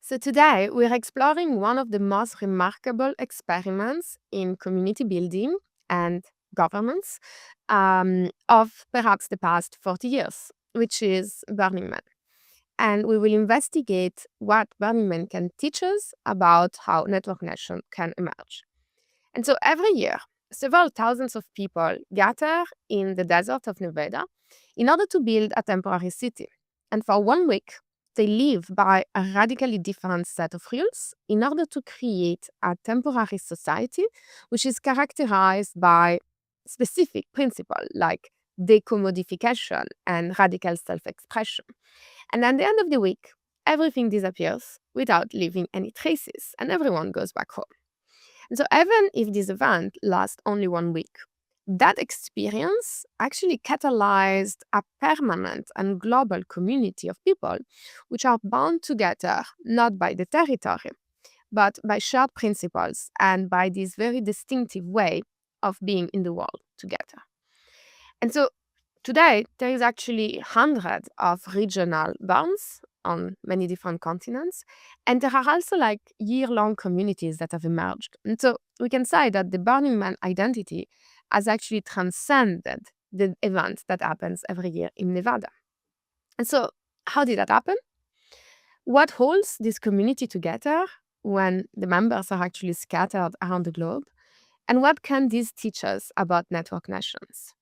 So today we're exploring one of the most remarkable experiments in community building and governance of perhaps the past 40 years, which is Burning Man. And we will investigate what Burning Man can teach us about how network nation can emerge. And so every year, several thousands of people gather in the desert of Nevada in order to build a temporary city. And for 1 week, they live by a radically different set of rules in order to create a temporary society which is characterized by specific principles like decommodification and radical self-expression. And at the end of the week, everything disappears without leaving any traces, and everyone goes back home. And so even if this event lasts only 1 week, that experience actually catalyzed a permanent and global community of people which are bound together not by the territory, but by shared principles and by this very distinctive way of being in the world together. And so today, there is actually hundreds of regional burns on many different continents. And there are also like year-long communities that have emerged. And so we can say that the Burning Man identity has actually transcended the event that happens every year in Nevada. And so how did that happen? What holds this community together when the members are actually scattered around the globe? And what can this teach us about network nations?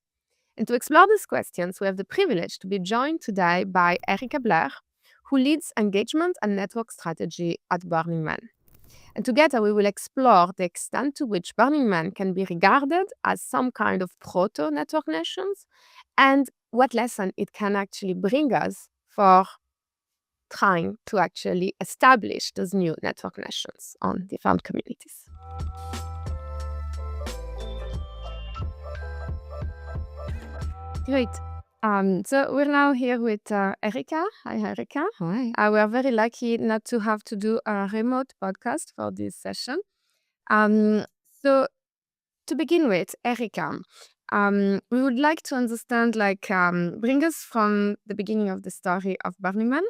And to explore these questions, we have the privilege to be joined today by Erica Blair, who leads engagement and network strategy at Burning Man. And together we will explore the extent to which Burning Man can be regarded as some kind of proto-network nations and what lesson it can actually bring us for trying to actually establish those new network nations on different communities. Great. So we're now here with Erika. Hi, Erika. Hi. We are very lucky not to have to do a remote podcast for this session. So to begin with, Erika, we would like to understand, bring us from the beginning of the story of Burning Man.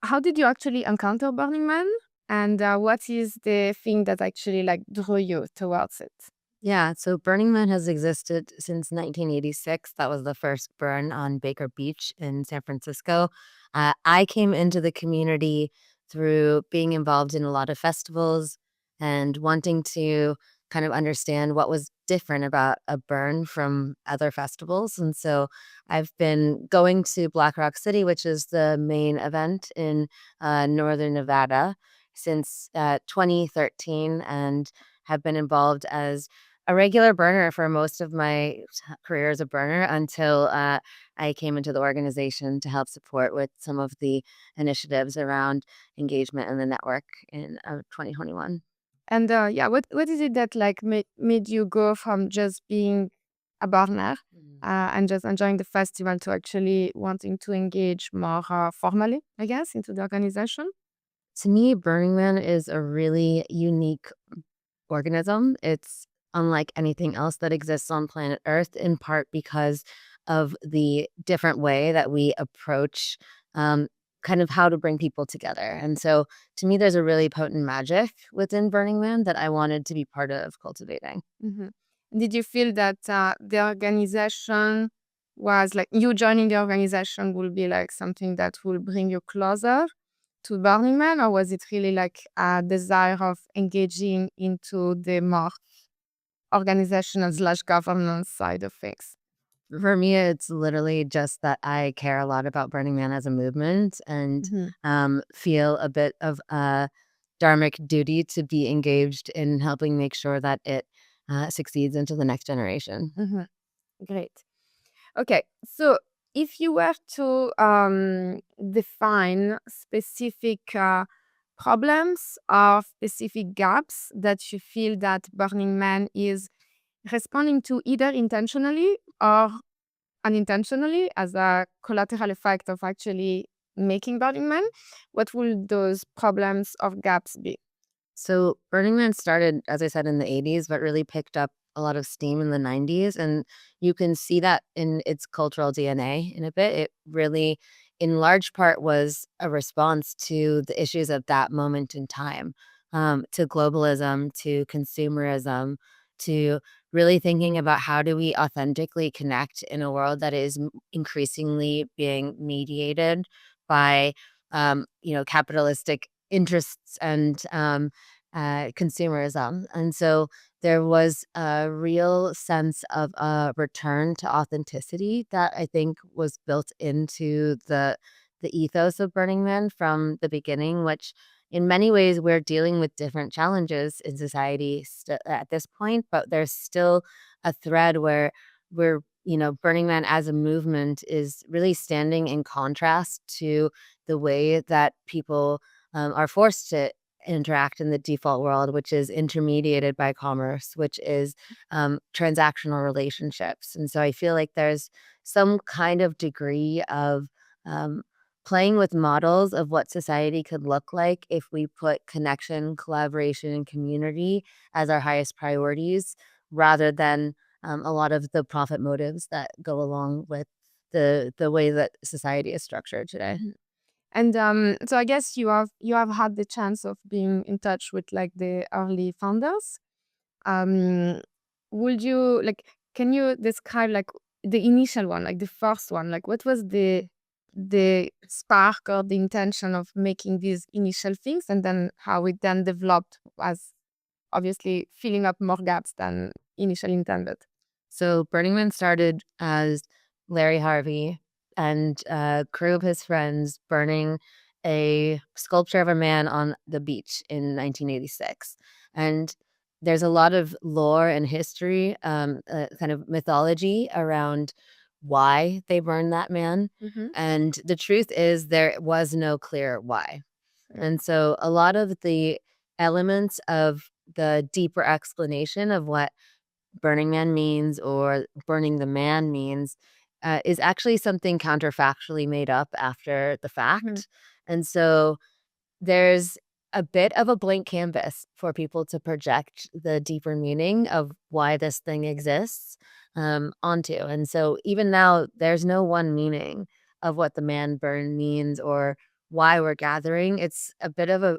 How did you actually encounter Burning Man? And what is the thing that actually drew you towards it? Yeah, so Burning Man has existed since 1986. That was the first burn on Baker Beach in San Francisco. I came into the community through being involved in a lot of festivals and wanting to kind of understand what was different about a burn from other festivals. And so I've been going to Black Rock City, which is the main event in northern Nevada, since 2013, and have been involved as a regular burner for most of my career as a burner until I came into the organization to help support with some of the initiatives around engagement in the network in 2021. And what is it that made you go from just being a burner and just enjoying the festival to actually wanting to engage more formally, I guess, into the organization? To me, Burning Man is a really unique organism. It's unlike anything else that exists on planet Earth, in part because of the different way that we approach kind of how to bring people together. And so to me, there's a really potent magic within Burning Man that I wanted to be part of cultivating. Mm-hmm. Did you feel that the organization was you joining the organization will be something that will bring you closer to Burning Man, or was it really a desire of engaging into the more organizational / governance side of things? For me, it's literally just that I care a lot about Burning Man as a movement and feel a bit of a dharmic duty to be engaged in helping make sure that it succeeds into the next generation. Great. Okay, so if you were to define specific problems or specific gaps that you feel that Burning Man is responding to either intentionally or unintentionally as a collateral effect of actually making Burning Man, what will those problems or gaps be? So Burning Man started, as I said, in the 80s, but really picked up a lot of steam in the 90s. And you can see that in its cultural DNA in a bit. It really in large part was a response to the issues of that moment in time, to globalism, to consumerism, to really thinking about how do we authentically connect in a world that is increasingly being mediated by, capitalistic interests and consumerism. And so there was a real sense of a return to authenticity that I think was built into the ethos of Burning Man from the beginning, which in many ways we're dealing with different challenges in society at this point, but there's still a thread where we're Burning Man as a movement is really standing in contrast to the way that people are forced to interact in the default world, which is intermediated by commerce, which is transactional relationships. And so I feel like there's some kind of degree of um, playing with models of what society could look like if we put connection, collaboration, and community as our highest priorities rather than a lot of the profit motives that go along with the way that society is structured today. And so I guess you have had the chance of being in touch with like the early founders. Um, would you like can you describe like the initial one, like the first one? Like what was the spark or the intention of making these initial things, and then how it then developed as obviously filling up more gaps than initially intended? So Burning Man started as Larry Harvey and a crew of his friends burning a sculpture of a man on the beach in 1986. And there's a lot of lore and history, kind of mythology around why they burned that man. Mm-hmm. And the truth is, there was no clear why. And so a lot of the elements of the deeper explanation of what Burning Man means or burning the man means is actually something counterfactually made up after the Mhm. fact. And so there's a bit of a blank canvas for people to project the deeper meaning of why this thing exists onto. And so even now, there's no one meaning of what the man burn means or why we're gathering. It's a bit of a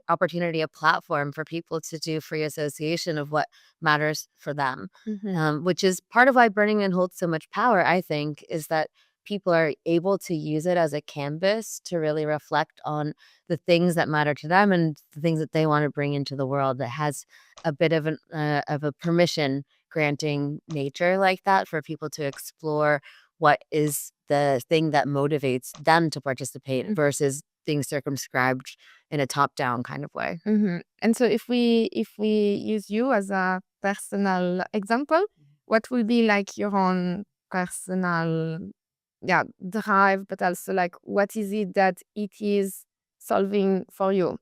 opportunity, a platform for people to do free association of what matters for them, Mhm. which is part of why Burning Man holds so much power, I think, is that people are able to use it as a canvas to really reflect on the things that matter to them and the things that they want to bring into the world that has a bit of a permission granting nature like that for people to explore what is the thing that motivates them to participate Mhm. versus being circumscribed in a top down kind of way. Mhm. And so if we use you as a personal example, what will be like your own personal, yeah, drive, but also like what is it that it is solving for you?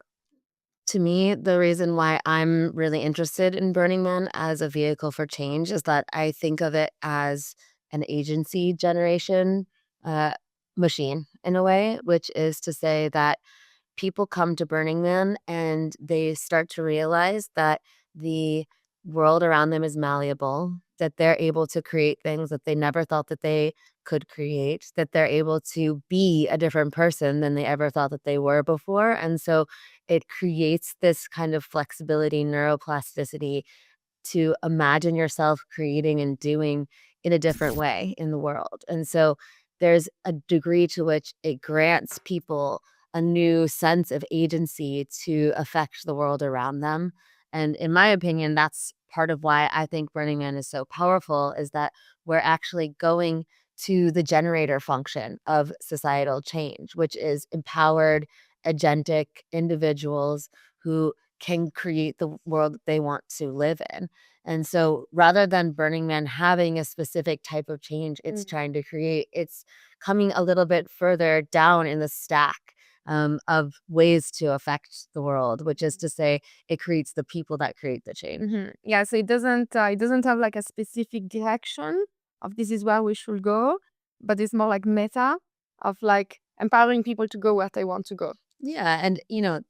To me, the reason why I'm really interested in Burning Man as a vehicle for change is that I think of it as an agency generation uh, machine in a way, which is to say that people come to Burning Man and they start to realize that the world around them is malleable, that they're able to create things that they never thought that they could create, that they're able to be a different person than they ever thought that they were before. And so it creates this kind of flexibility, neuroplasticity to imagine yourself creating and doing in a different way in the world. And so there's a degree to which it grants people a new sense of agency to affect the world around them. And in my opinion, that's part of why I think Burning Man is so powerful is that we're actually going to the generator function of societal change, which is empowered, agentic individuals who can create the world that they want to live in. And so rather than Burning Man having a specific type of change it's Mm. trying to create, it's coming a little bit further down in the stack of ways to affect the world, which is to say, it creates the people that create the change. Mhm. Yeah, so it doesn't have like a specific direction of this is where we should go, but it's more like meta of like empowering people to go where they want to go. Yeah, and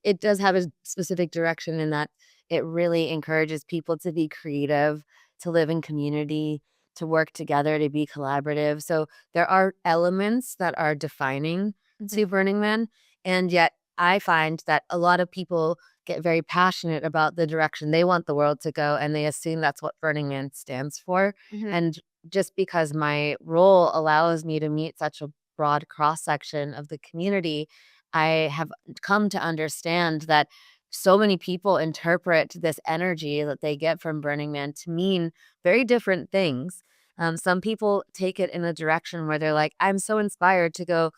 it does have a specific direction in that it really encourages people to be creative, to live in community, to work together, to be collaborative. So there are elements that are defining to Burning Man. And yet I find that a lot of people get very passionate about the direction they want the world to go, and they assume that's what Burning Man stands for. And just because my role allows me to meet such a broad cross section of the community, I have come to understand that so many people interpret this energy that they get from Burning Man to mean very different things. Some people take it in a direction where they're like, I'm so inspired to go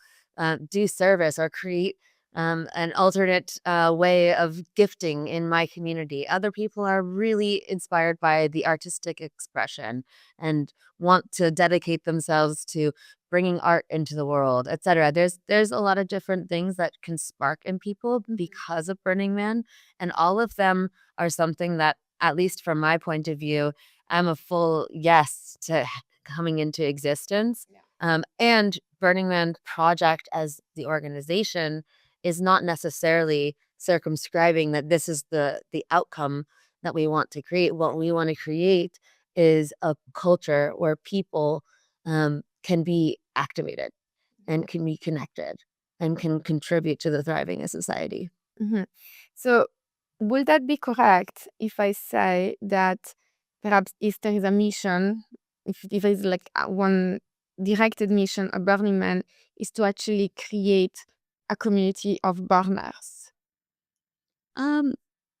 do service or create an alternate way of gifting in my community. Other people are really inspired by the artistic expression and want to dedicate themselves to bringing art into the world, etc. There's a lot of different things that can spark in people because of Burning Man, and all of them are something that, at least from my point of view, I'm a full yes to coming into existence. And Burning Man Project as the organization is not necessarily circumscribing that this is the outcome that we want to create. What we want to create is a culture where people can be activated and can be connected and can contribute to the thriving of society. So, would that be correct if I say that perhaps if there is a mission, if there is like one directed mission, a Burning Man is to actually create a community of burners?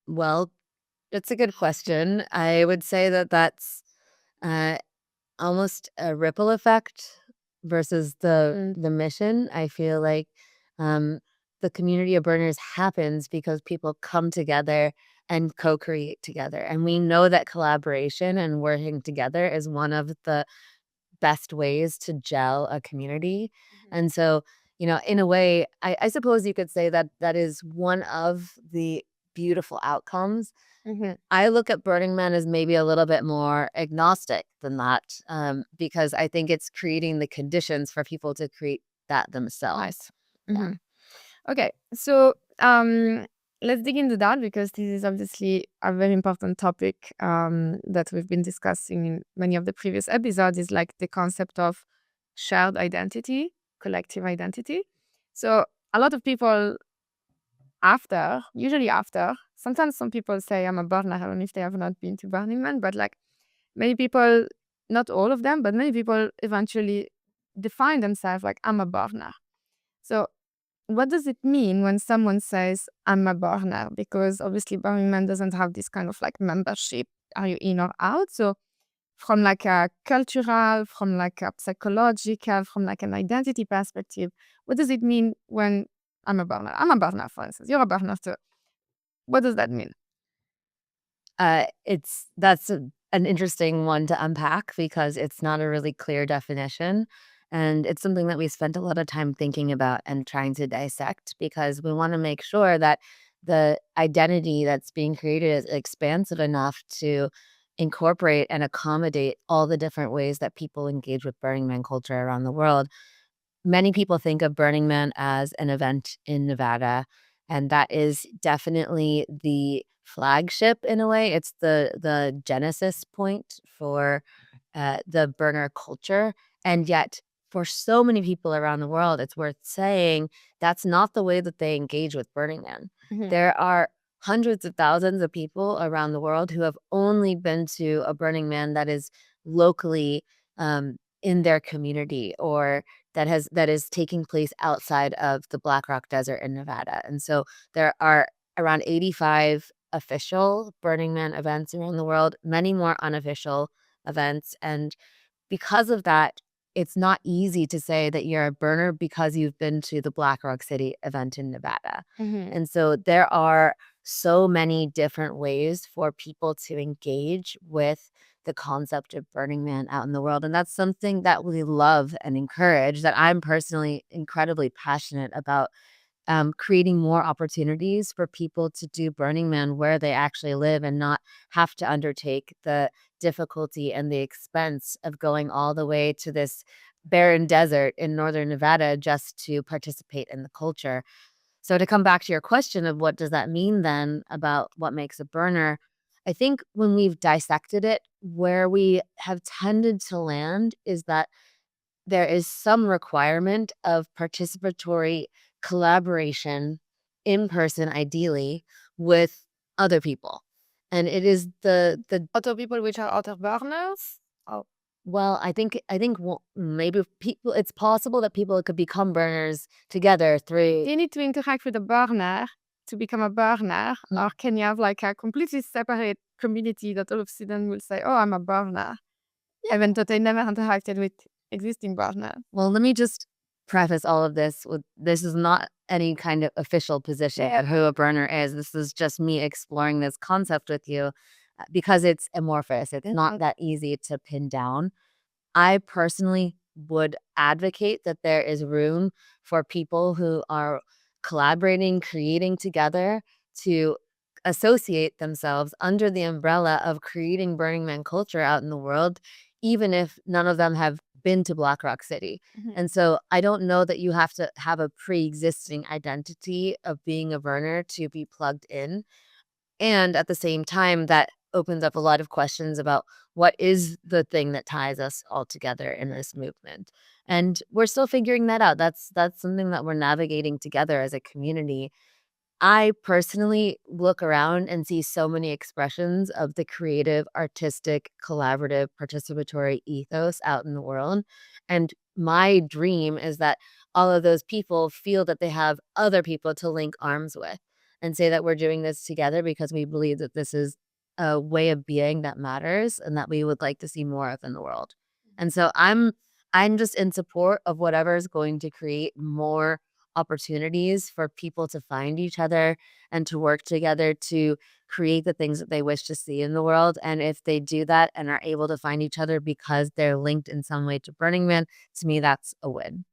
Well, that's a good question. I would say that that's uh, almost a ripple effect versus the mission. I feel like um, the community of burners happens because people come together and co-create together. And we know that collaboration and working together is one of the best ways to gel a community. And so, in a way, I suppose you could say that that is one of the beautiful outcomes. I look at Burning Man as maybe a little bit more agnostic than that, because I think it's creating the conditions for people to create that themselves. Nice. Okay, so let's dig into that, because this is obviously a very important topic that we've been discussing in many of the previous episodes, is like the concept of shared identity, collective identity. So a lot of people usually after, sometimes some people say I'm a burner, I don't know if they have not been to Burning Man, but like many people, not all of them, but many people eventually define themselves like I'm a burner. So what does it mean when someone says I'm a burner? Because obviously Burning Man doesn't have this kind of like membership. Are you in or out? So from like a cultural, from like a psychological, from like an identity perspective, what does it mean when I'm a burner? I'm a burner, for instance. You're a burner too. What does that mean? That's an interesting one to unpack because it's not a really clear definition. And it's something that we spent a lot of time thinking about and trying to dissect, because we want to make sure that the identity that's being created is expansive enough to incorporate and accommodate all the different ways that people engage with Burning Man culture around the world. Many people think of Burning Man as an event in Nevada, and that is definitely the flagship in a way. It's the genesis point for the burner culture. And yet, for so many people around the world, it's worth saying that's not the way that they engage with Burning Man. There are hundreds of thousands of people around the world who have only been to a Burning Man that is locally in their community, or that is taking place outside of the Black Rock Desert in Nevada. And so there are around 85 official Burning Man events around the world, many more unofficial events. And because of that, it's not easy to say that you're a burner because you've been to the Black Rock City event in Nevada. And so there are so many different ways for people to engage with the concept of Burning Man out in the world. And that's something that we love and encourage, that I'm personally incredibly passionate about, creating more opportunities for people to do Burning Man where they actually live and not have to undertake the difficulty and the expense of going all the way to this barren desert in northern Nevada just to participate in the culture. So to come back to your question of what does that mean then about what makes a burner, I think when we've dissected it, where we have tended to land is that there is some requirement of participatory collaboration in person, ideally, with other people. And it is the Other people which are other burners? Oh. well, I think maybe people, it's possible that people could become burners together through. Do you need to interact with a burner to become a burner? Or can you have like a completely separate community that all of a sudden will say, oh, I'm a burner, even though they never interacted with existing burners? Well, let me just preface all of this with, this is not any kind of official position of who a burner is. This is just me exploring this concept with you because it's amorphous. It's not that easy to pin down. I personally would advocate that there is room for people who are collaborating, creating together to associate themselves under the umbrella of creating Burning Man culture out in the world, even if none of them have been to Black Rock City. And so I don't know that you have to have a pre-existing identity of being a burner to be plugged in. And at the same time, that opens up a lot of questions about what is the thing that ties us all together in this movement. And we're still figuring that out. That's something that we're navigating together as a community. I personally look around and see so many expressions of the creative, artistic, collaborative, participatory ethos out in the world. And my dream is that all of those people feel that they have other people to link arms with and say that we're doing this together because we believe that this is a way of being that matters and that we would like to see more of in the world. And so I'm just in support of whatever is going to create more opportunities for people to find each other and to work together to create the things that they wish to see in the world. And if they do that and are able to find each other because they're linked in some way to Burning Man, to me, that's a win.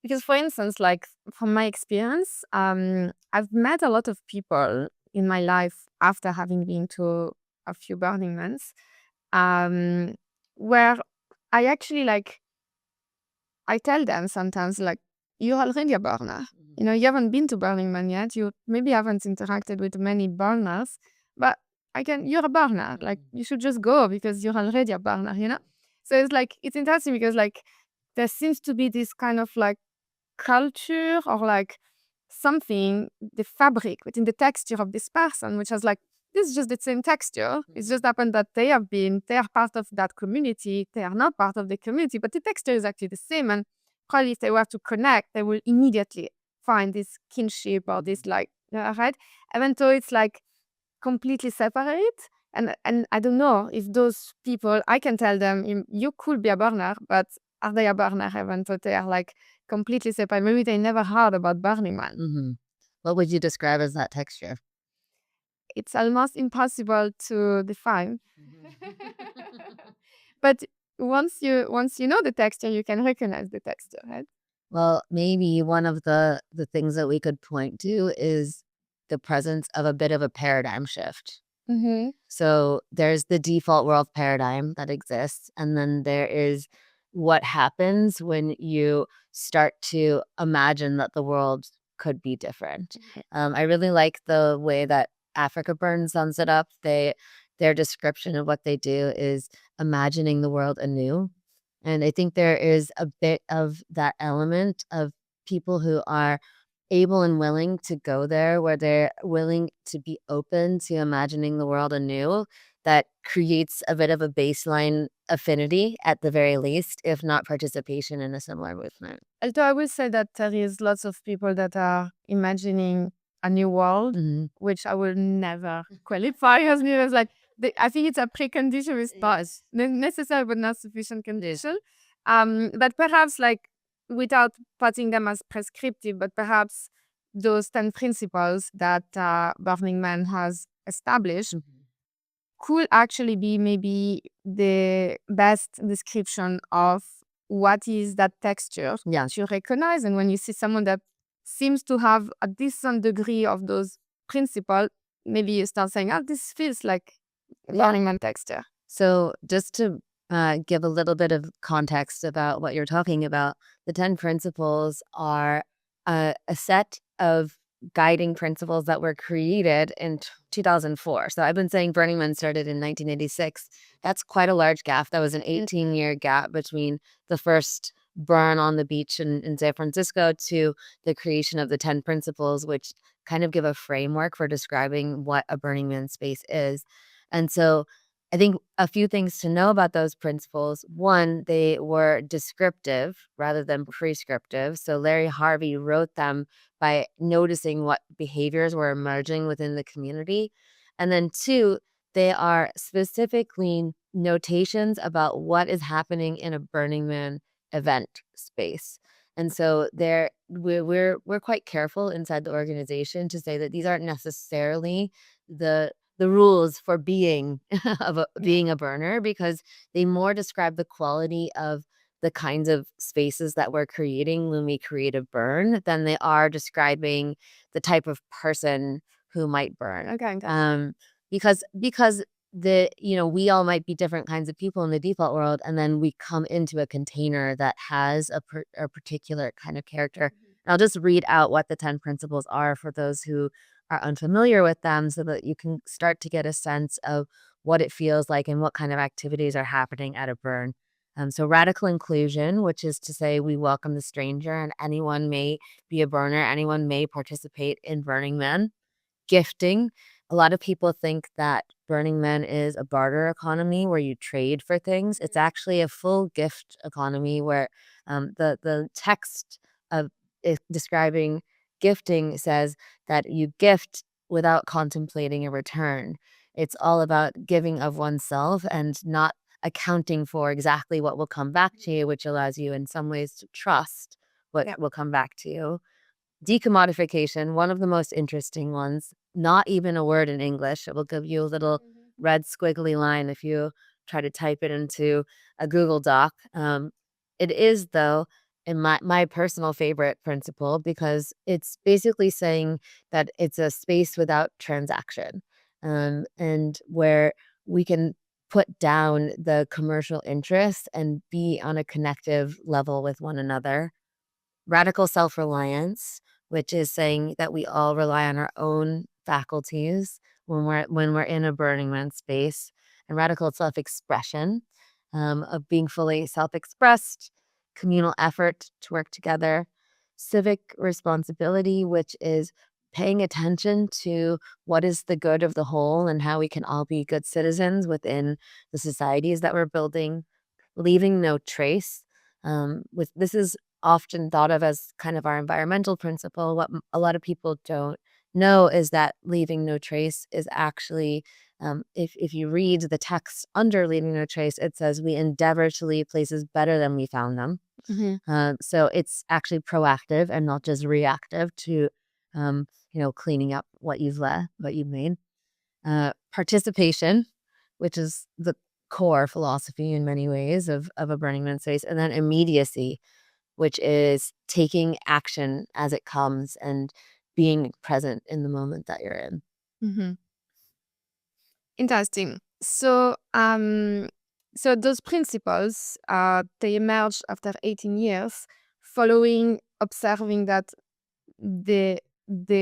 Because, for instance, like from my experience, I've met a lot of people in my life after having been to a few Burning Mans, where I actually I tell them sometimes you're already a burner. You know, you haven't been to Burning Man yet. You maybe haven't interacted with many burners, but you're a burner. You should just go because you're already a burner, you know? So it's interesting because there seems to be this kind of culture or something, the fabric within the texture of this person, which has this is just the same texture. It's just happened that they are part of that community. They are not part of the community, but the texture is actually the same. And probably if they were to connect, they will immediately find this kinship or this right? Even though it's completely separate. And I don't know if those people, I can tell them, you could be a burner, but are they a burner even though they are completely separate? Maybe they never heard about Burning Man. What would you describe as that texture? It's almost impossible to define. But once you know the texture, you can recognize the texture, right? Well, maybe one of the things that we could point to is the presence of a bit of a paradigm shift. So there's the default world paradigm that exists, and then there is what happens when you start to imagine that the world could be different. I really like the way that Africa Burn sums it up. Their description of what they do is imagining the world anew. And I think there is a bit of that element of people who are able and willing to go there, where they're willing to be open to imagining the world anew, that creates a bit of a baseline affinity at the very least, if not participation in a similar movement. Although I will say that there is lots of people that are imagining a new world, which I will never qualify as new. As I think it's a precondition with pause, necessary but not sufficient condition. But perhaps without putting them as prescriptive, but perhaps those 10 principles that Burning Man has established could actually be maybe the best description of what is that texture that you recognize. And when you see someone that seems to have a decent degree of those principles, maybe you start saying, oh, this feels like Burning Man texture. So just to give a little bit of context about what you're talking about, the 10 principles are a set of guiding principles that were created in 2004. So I've been saying Burning Man started in 1986. That's quite a large gap. That was an 18-year gap between the first burn on the beach in San Francisco to the creation of the 10 principles, which kind of give a framework for describing what a Burning Man space is. And so I think a few things to know about those principles. One, they were descriptive rather than prescriptive. So Larry Harvey wrote them by noticing what behaviors were emerging within the community. And then two, they are specifically notations about what is happening in a Burning Man event space. And so we're quite careful inside the organization to say that these aren't necessarily the rules for being being a burner, because they more describe the quality of the kinds of spaces that we're creating when we create a burn than they are describing the type of person who might burn. Okay. Because we all might be different kinds of people in the default world, and then we come into a container that has a particular kind of character. And I'll just read out what the 10 principles are for those who are unfamiliar with them, so that you can start to get a sense of what it feels like and what kind of activities are happening at a burn. So radical inclusion, which is to say we welcome the stranger and anyone may be a burner, anyone may participate in Burning Man. Gifting. A lot of people think that Burning Man is a barter economy where you trade for things. It's actually a full gift economy where the text of describing gifting says that you gift without contemplating a return. It's all about giving of oneself and not accounting for exactly what will come back to you, which allows you in some ways to trust what Yeah. will come back to you. Decommodification, one of the most interesting ones, not even a word in English. It will give you a little red squiggly line if you try to type it into a Google Doc. It is, though, in my personal favorite principle, because it's basically saying that it's a space without transaction, and where we can put down the commercial interest and be on a connective level with one another. Radical self-reliance, which is saying that we all rely on our own faculties when we're in a Burning Man space. And radical self-expression, of being fully self-expressed, communal effort to work together. Civic responsibility, which is paying attention to what is the good of the whole and how we can all be good citizens within the societies that we're building. Leaving no trace. With This is often thought of as kind of our environmental principle. What a lot of people don't know is that leaving no trace is actually, if you read the text under leaving no trace, it says we endeavor to leave places better than we found them. So it's actually proactive and not just reactive to, cleaning up what you've made. Participation, which is the core philosophy in many ways of a Burning Man space. And then immediacy, which is taking action as it comes and being present in the moment that you're in. Interesting. So, those principles, they emerged after 18 years, following observing that the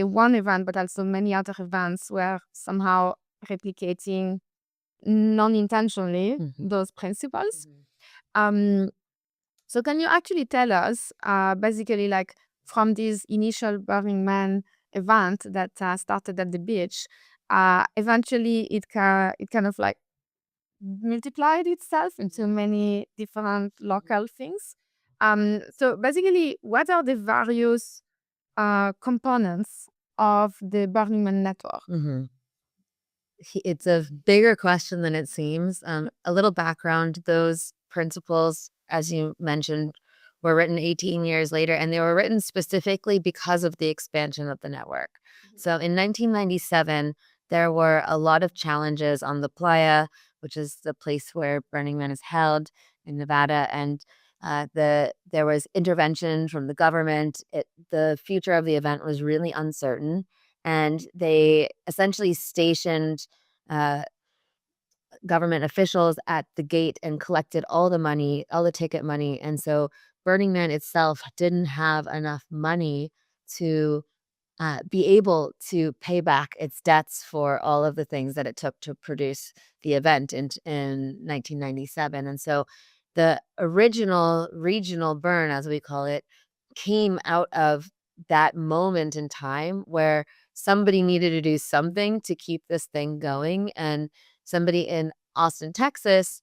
one event, but also many other events, were somehow replicating non-intentionally those principles. So can you actually tell us, basically, like from this initial Burning Man event that started at the beach, eventually it kind of like multiplied itself into many different local things. So basically, what are the various components of the Burning Man network? It's a bigger question than it seems. A little background: those principles, as you mentioned, were written 18 years later, and they were written specifically because of the expansion of the network. So in 1997, there were a lot of challenges on the playa, which is the place where Burning Man is held in Nevada, and there was intervention from the government. The future of the event was really uncertain, and they essentially stationed government officials at the gate and collected all the money, all the ticket money. And so Burning Man itself didn't have enough money to be able to pay back its debts for all of the things that it took to produce the event in 1997. And so the original regional burn, as we call it, came out of that moment in time where somebody needed to do something to keep this thing going. And somebody in Austin, Texas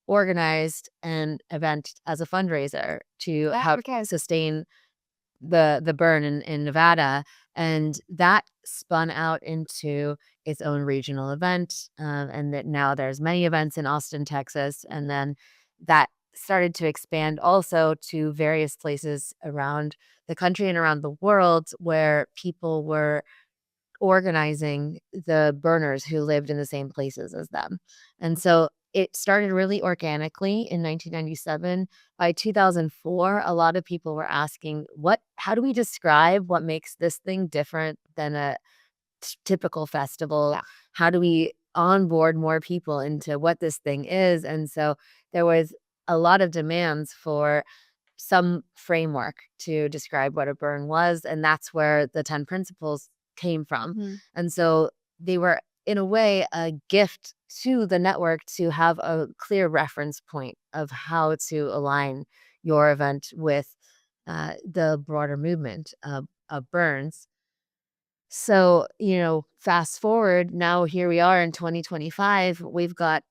organized an event as a fundraiser to help sustain the burn in Nevada, and that spun out into its own regional event, and that now there's many events in Austin, Texas, and then that started to expand also to various places around the country and around the world where people were organizing the burners who lived in the same places as them. And so it started really organically in 1997. By 2004, a lot of people were asking, how do we describe what makes this thing different than a typical festival? Yeah. How do we onboard more people into what this thing is? And so there was a lot of demands for some framework to describe what a burn was. And that's where the 10 principles came from. And so they were, in a way, a gift to the network to have a clear reference point of how to align your event with the broader movement of burns. So, fast forward, now here we are in 2025, we've got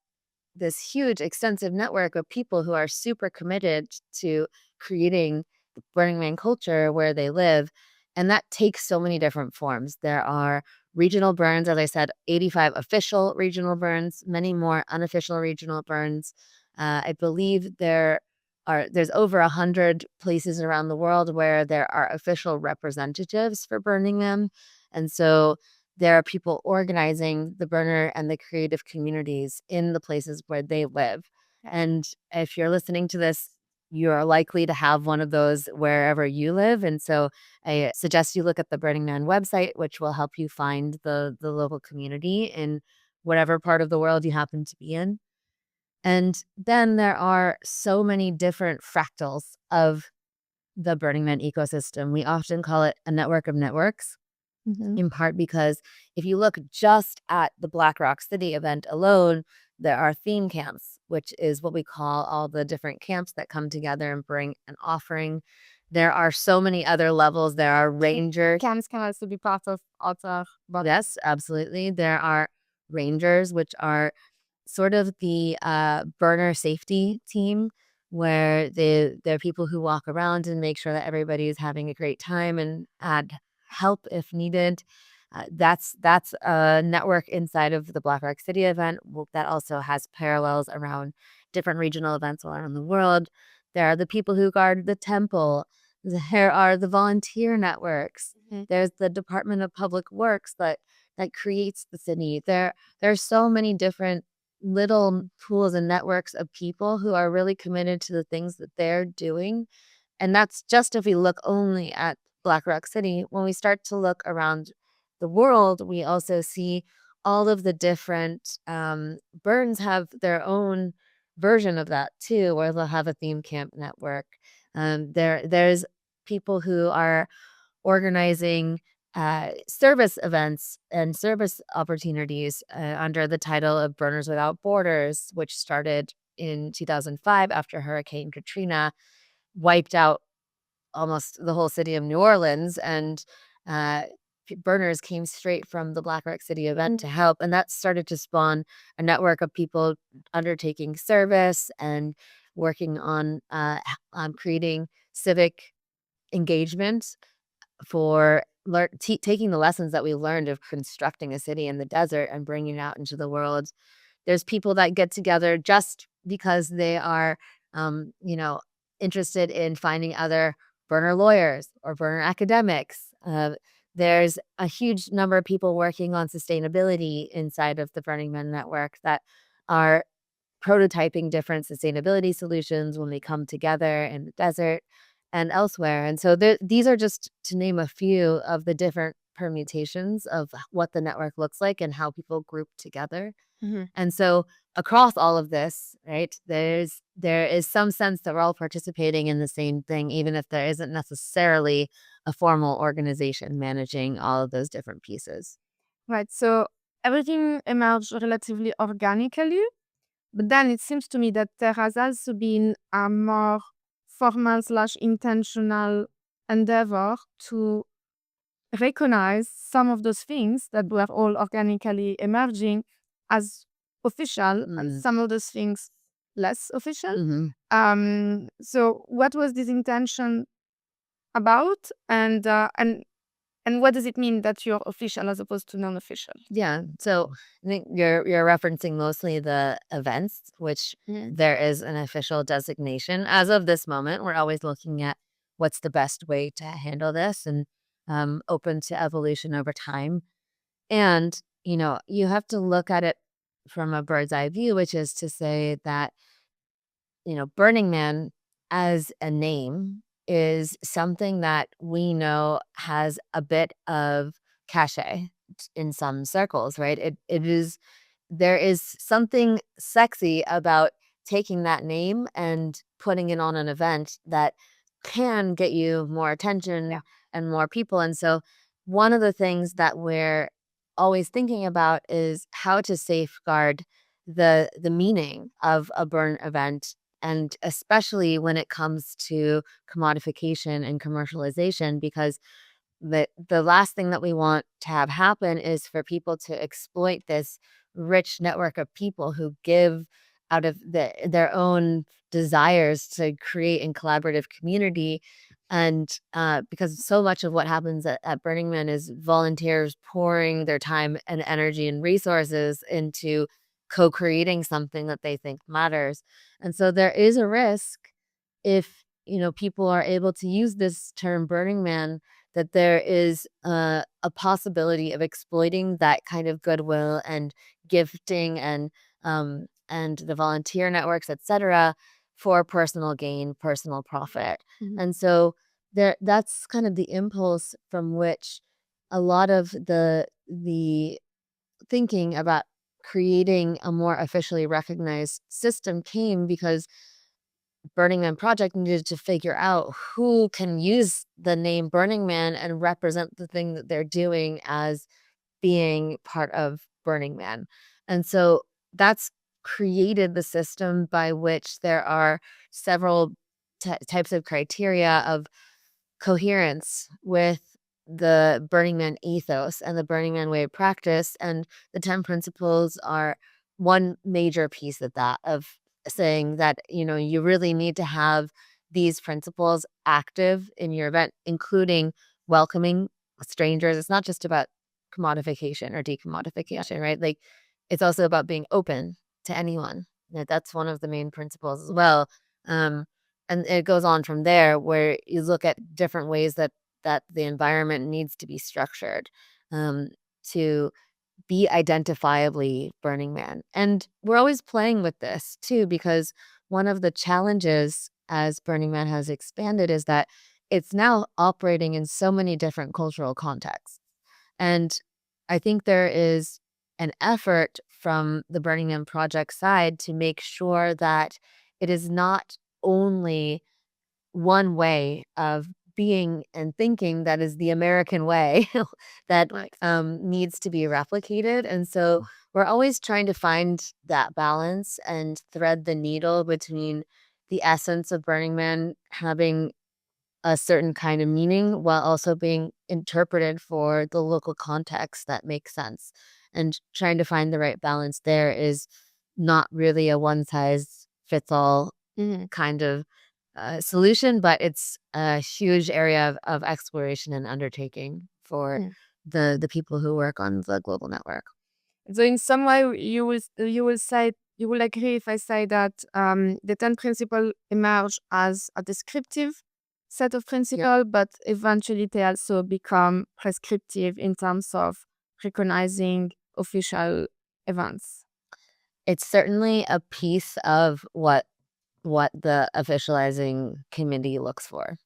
this huge, extensive network of people who are super committed to creating the Burning Man culture where they live. And that takes so many different forms. There are regional burns, as I said, 85 official regional burns, many more unofficial regional burns. I believe there's over 100 places around the world where there are official representatives for Burning Man. And so there are people organizing the burner and the creative communities in the places where they live. And if you're listening to this, you're likely to have one of those wherever you live. And so I suggest you look at the Burning Man website, which will help you find the local community in whatever part of the world you happen to be in. And then there are so many different fractals of the Burning Man ecosystem. We often call it a network of networks, in part because if you look just at the Black Rock City event alone, there are theme camps, which is what we call all the different camps that come together and bring an offering. There are so many other levels. There are rangers. Camps can also be part of other bodies. Yes, absolutely. There are rangers, which are sort of the burner safety team, where they're people who walk around and make sure that everybody is having a great time and add help if needed. That's a network inside of the Black Rock City event that also has parallels around different regional events around the world. There are the people who guard the temple. There are the volunteer networks. There's the Department of Public Works that creates the city. There's so many different little pools and networks of people who are really committed to the things that they're doing. And that's just if we look only at Black Rock City. When we start to look around the world, we also see all of the different burns have their own version of that too, where they'll have a theme camp network. There's people who are organizing service events and service opportunities under the title of Burners Without Borders, which started in 2005 after Hurricane Katrina wiped out almost the whole city of New Orleans. And burners came straight from the Black Rock City event to help. And that started to spawn a network of people undertaking service and working on creating civic engagement for taking the lessons that we learned of constructing a city in the desert and bringing it out into the world. There's people that get together just because they are, interested in finding other burner lawyers or burner academics. There's a huge number of people working on sustainability inside of the Burning Man network that are prototyping different sustainability solutions when we come together in the desert and elsewhere. And so these are just to name a few of the different permutations of what the network looks like and how people group together. And so across all of this, right, there is some sense that we're all participating in the same thing, even if there isn't necessarily a formal organization managing all of those different pieces. Right. So everything emerged relatively organically, But then it seems to me that there has also been a more formal/intentional endeavor to recognize some of those things that were all organically emerging as official, and some of those things less official. So what was this intention about, and what does it mean that you're official as opposed to non-official? Yeah. So I think you're referencing mostly the events, which there is an official designation. As of this moment, we're always looking at what's the best way to handle this, and open to evolution over time. And, you have to look at it from a bird's eye view, which is to say that, Burning Man as a name is something that we know has a bit of cachet in some circles, right? There is something sexy about taking that name and putting it on an event that can get you more attention and more people. And so one of the things that we're always thinking about is how to safeguard the meaning of a burn event, and especially when it comes to commodification and commercialization, because the last thing that we want to have happen is for people to exploit this rich network of people who give out of their own desires to create in collaborative community. And because so much of what happens at Burning Man is volunteers pouring their time and energy and resources into co-creating something that they think matters. And so there is a risk, if people are able to use this term Burning Man, that there is a possibility of exploiting that kind of goodwill and gifting and the volunteer networks, etc., for personal gain, personal profit. And so that's kind of the impulse from which a lot of the thinking about creating a more officially recognized system came, because Burning Man Project needed to figure out who can use the name Burning Man and represent the thing that they're doing as being part of Burning Man. And so that's created the system by which there are several types of criteria of coherence with the Burning Man ethos and the Burning Man way of practice. And the 10 principles are one major piece of that, of saying that, you really need to have these principles active in your event, including welcoming strangers. It's not just about commodification or decommodification, right? Like, it's also about being open to anyone. That's one of the main principles as well. And it goes on from there, where you look at different ways that the environment needs to be structured to be identifiably Burning Man. And we're always playing with this too, because one of the challenges as Burning Man has expanded is that it's now operating in so many different cultural contexts. And I think there is an effort from the Burning Man Project side to make sure that it is not only one way of being and thinking that is the American way that needs to be replicated. And so we're always trying to find that balance and thread the needle between the essence of Burning Man having a certain kind of meaning while also being interpreted for the local context that makes sense. And trying to find the right balance there is not really a one size fits all kind of solution, but it's a huge area of exploration and undertaking for the people who work on the global network. So in some way, you will agree if I say that the 10 principles emerge as a descriptive set of principles, but eventually they also become prescriptive in terms of recognizing official events. It's certainly a piece of what the officializing committee looks for.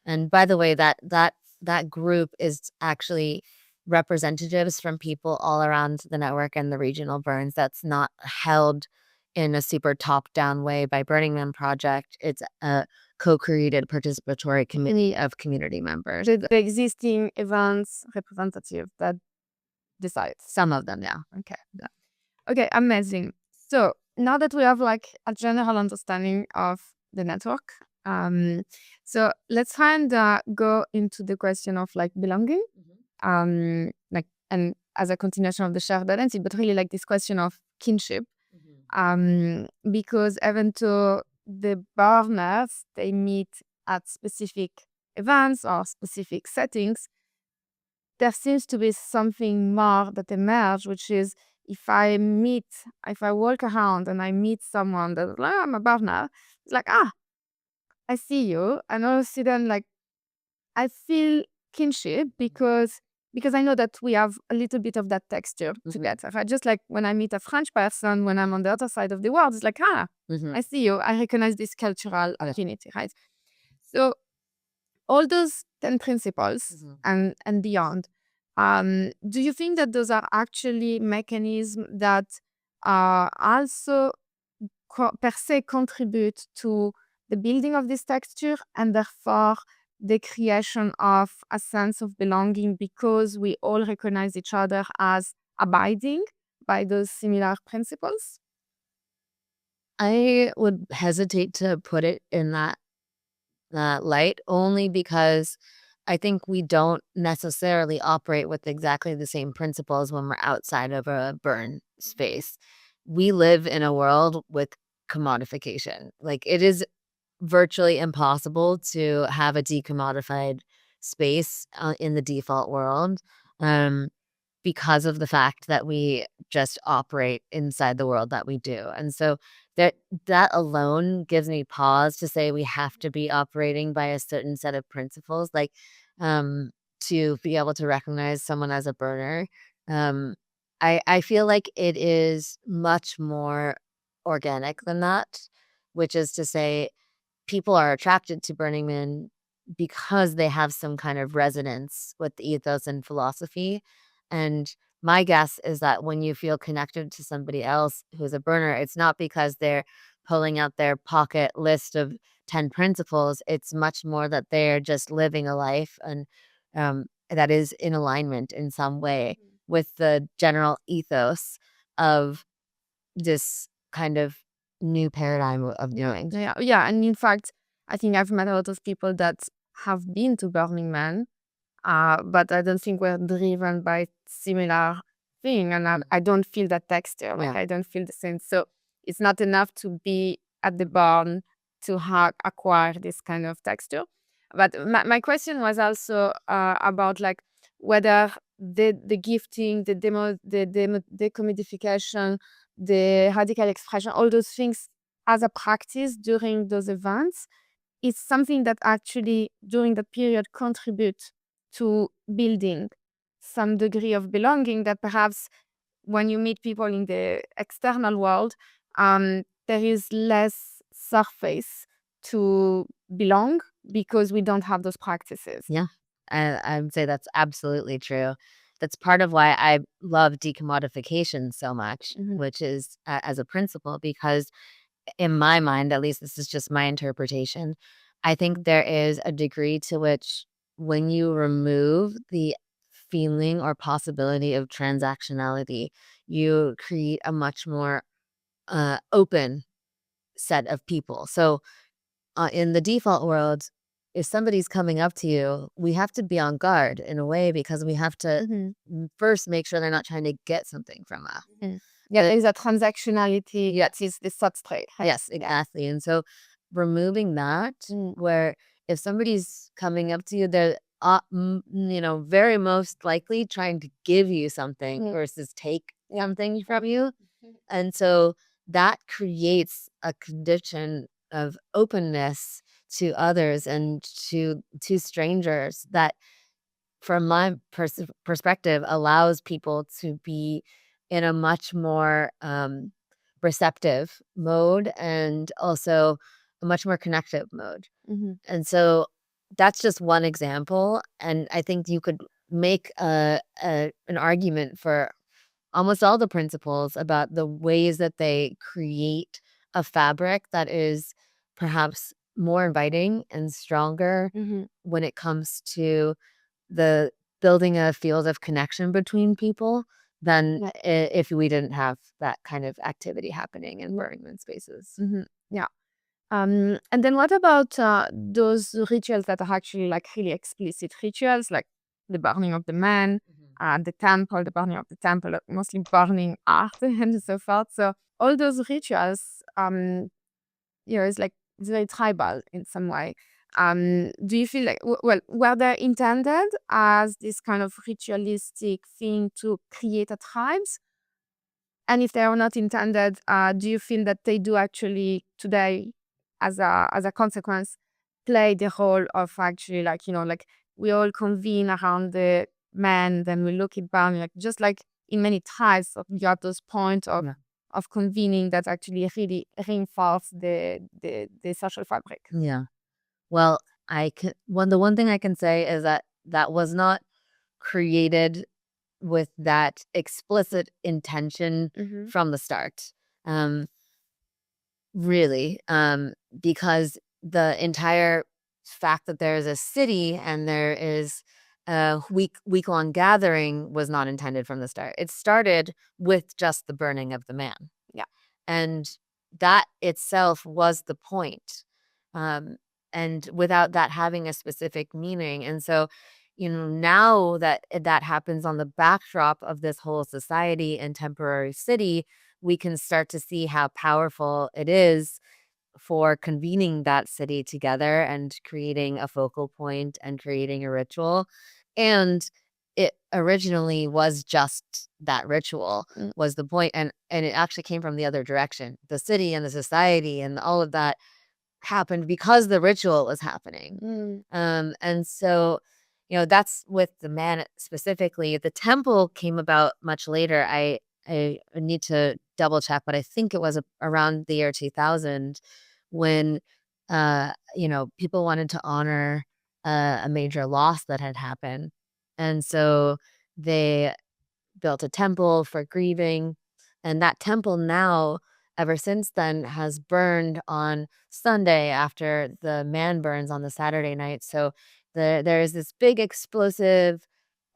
And by the way, that group is actually representatives from people all around the network and the regional burns. That's not held in a super top-down way by Burning Man Project. It's a co-created participatory committee of community members. The existing events representative that decides. Some of them, yeah. Okay. Okay, amazing. So now that we have like a general understanding of the network, so let's try and go into the question of like belonging, like, and as a continuation of the shared identity, but really like this question of kinship, because even though the partners they meet at specific events or specific settings, there seems to be something more that emerge, which is if I walk around and I meet someone that's like, I'm a partner, it's like, I see you. And all of a sudden, like, I feel kinship because I know that we have a little bit of that texture together. Right? Just like when I meet a French person, when I'm on the other side of the world, it's like, I see you. I recognize this cultural affinity, right? So all those 10 principles and beyond, do you think that those are actually mechanisms that also per se contribute to the building of this texture and therefore the creation of a sense of belonging because we all recognize each other as abiding by those similar principles? I would hesitate to put it in that light only because I think we don't necessarily operate with exactly the same principles when we're outside of a burn space. We live in a world with commodification. Like it is virtually impossible to have a decommodified space in the default world. Um, because of the fact that we just operate inside the world that we do. And so that alone gives me pause to say we have to be operating by a certain set of principles, like to be able to recognize someone as a burner. Um, I feel like it is much more organic than that, which is to say people are attracted to Burning Man because they have some kind of resonance with the ethos and philosophy. And my guess is that when you feel connected to somebody else who's a burner, it's not because they're pulling out their pocket list of 10 principles. It's much more that they're just living a life and that is in alignment in some way with the general ethos of this kind of new paradigm of doing. Yeah. And in fact, I think I've met a lot of people that have been to Burning Man, but I don't think we're driven by similar thing, and I don't feel that texture. Like I don't feel the same. So it's not enough to be at the barn to acquire this kind of texture. But my question was also about like whether the gifting, the decommodification, the radical expression, all those things as a practice during those events is something that actually during that period contribute to building some degree of belonging that perhaps when you meet people in the external world, there is less surface to belong because we don't have those practices. Yeah, I would say that's absolutely true. That's part of why I love decommodification so much, which is as a principle, because in my mind, at least this is just my interpretation, I think there is a degree to which when you remove the feeling or possibility of transactionality, you create a much more open set of people. So in the default world, if somebody's coming up to you, we have to be on guard in a way because we have to first make sure they're not trying to get something from us. Yeah, there is a transactionality that is the substrate. Right? Yes, exactly. And so removing that, where if somebody's coming up to you, they're very most likely trying to give you something versus take something from you. And so that creates a condition of openness to others and to strangers that from my perspective allows people to be in a much more receptive mode and also a much more connective mode. And so that's just one example, and I think you could make an argument for almost all the principles about the ways that they create a fabric that is perhaps more inviting and stronger when it comes to the building a field of connection between people than if we didn't have that kind of activity happening in Burning Man spaces. Yeah. And then what about those rituals that are actually like really explicit rituals, like the burning of the man, the temple, the burning of the temple, mostly burning art and so forth. So all those rituals, it's like it's very tribal in some way. Do you feel like, well, were they intended as this kind of ritualistic thing to create a tribes? And if they are not intended, do you feel that they do actually today, as a consequence, play the role of actually like like we all convene around the man, then we look it down, like just like in many tribes, you have those points of convening that actually really reinforce the social fabric. Yeah. Well, the one thing I can say is that that was not created with that explicit intention from the start. Really, because the entire fact that there is a city and there is a week-long gathering was not intended from the start. It started with just the burning of the man. Yeah. And that itself was the point. And without that having a specific meaning. And so, now that that happens on the backdrop of this whole society and temporary city, we can start to see how powerful it is for convening that city together and creating a focal point and creating a ritual. And it originally was just that ritual was the point, and it actually came from the other direction. The city and the society and all of that happened because the ritual was happening. And so, that's with the man specifically. The temple came about much later. I need to double check, but I think it was around the year 2000 when, people wanted to honor a major loss that had happened. And so they built a temple for grieving. And that temple now, ever since then, has burned on Sunday after the man burns on the Saturday night. So there is this big explosive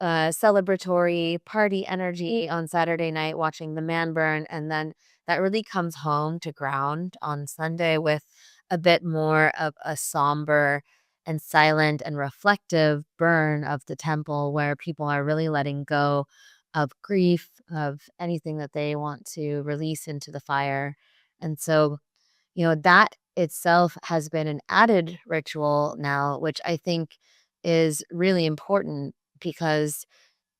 celebratory party energy on Saturday night watching the man burn. And then that really comes home to ground on Sunday with a bit more of a somber and silent and reflective burn of the temple where people are really letting go of grief, of anything that they want to release into the fire. And so, that itself has been an added ritual now, which I think is really important because,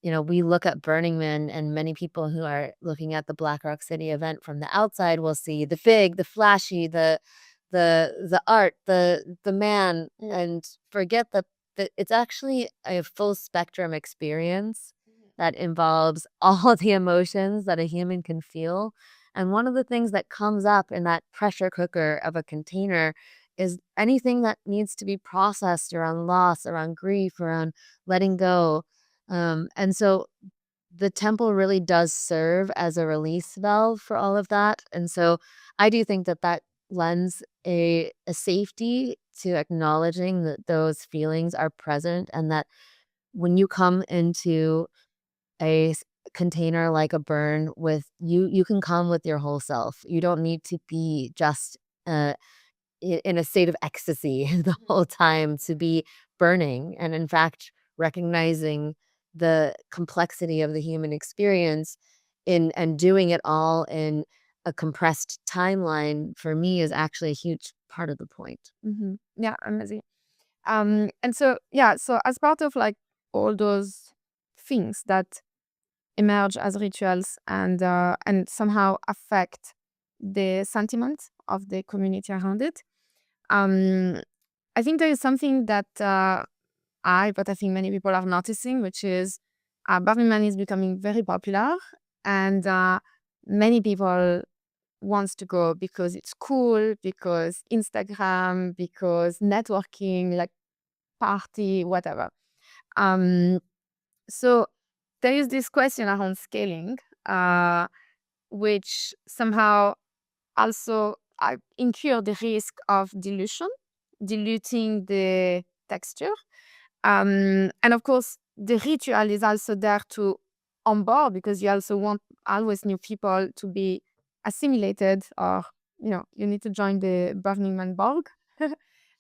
we look at Burning Man and many people who are looking at the Black Rock City event from the outside will see the big, the flashy, the art, the man, and forget that it's actually a full spectrum experience that involves all the emotions that a human can feel. And one of the things that comes up in that pressure cooker of a container is anything that needs to be processed around loss, around grief, around letting go. And so the temple really does serve as a release valve for all of that. And so I do think that lends a safety to acknowledging that those feelings are present and that when you come into a container like a burn with you can come with your whole self. You don't need to be just in a state of ecstasy the whole time to be burning. And in fact, recognizing the complexity of the human experience and doing it all in a compressed timeline for me is actually a huge part of the point. Yeah, amazing. And so so as part of like all those things that emerge as rituals and somehow affect the sentiment of the community around it, I think there is something that but I think many people are noticing, which is Burning Man is becoming very popular, and many people wants to go because it's cool, because Instagram, because networking, like party, whatever. So there is this question around scaling, which somehow also incur the risk of diluting the texture. And of course, the ritual is also there to on board, because you also want always new people to be assimilated, or you need to join the Burning Man Borg.